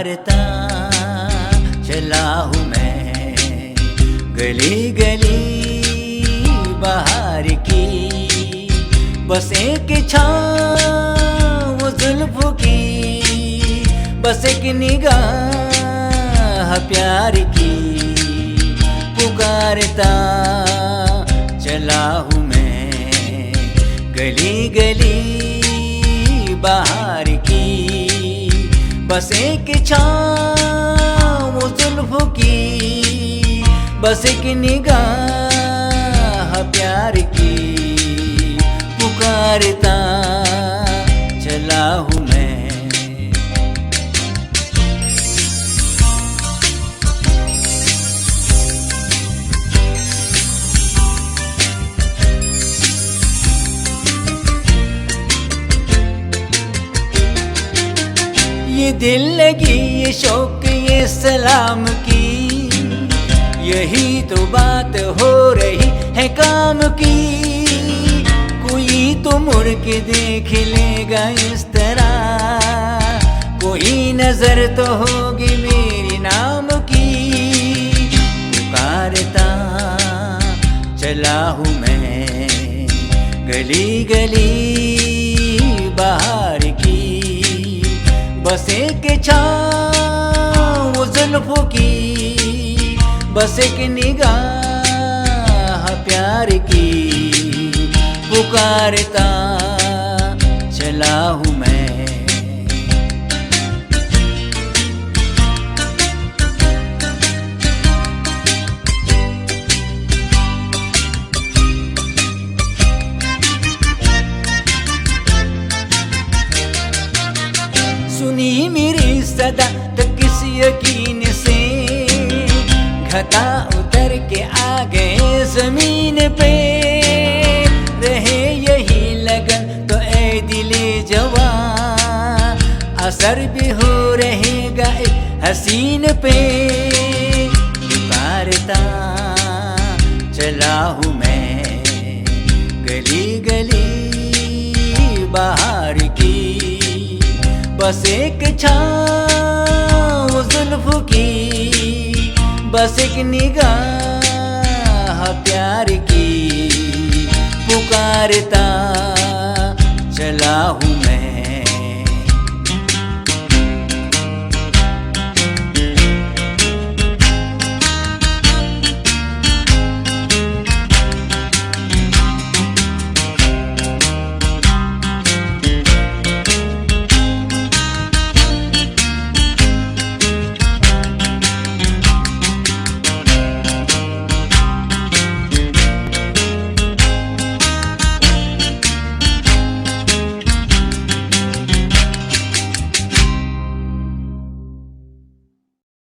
पुकारता चला हूँ मैं गली गली बाहर की, बस एक छाँव जुल्फ़ की, बस एक निगाह प्यार की। पुकारता चला हूँ मैं गली गली बाहर की, बस एक छाँव जुल्फ़ की, बस एक निगाह प्यार की। पुकारता चला हूँ मैं। ये दिल लगी ये शौक ये सलाम की, यही तो बात हो रही है काम की। कोई तो मुड़ के देख लेगा इस तरह, कोई नजर तो होगी मेरे नाम की। पुकारता चला हूँ मैं गली गली बाहर की, बस एक छाँव जुल्फ़ की, बस एक निगाह प्यार की। पुकारता चला हूँ मैं। सुनी मेरी सदा तो किस यकीन से, घटा उतर के आ गए जमीन पे। रहे यही लगन तो ऐ दिले जवां, असर भी हो रहेगा हसीन पे। पुकारता चला हूँ मैं गली गली बाहर की, बस एक छाँव जुल्फ़ की, बस एक निगाह प्यार की। पुकारता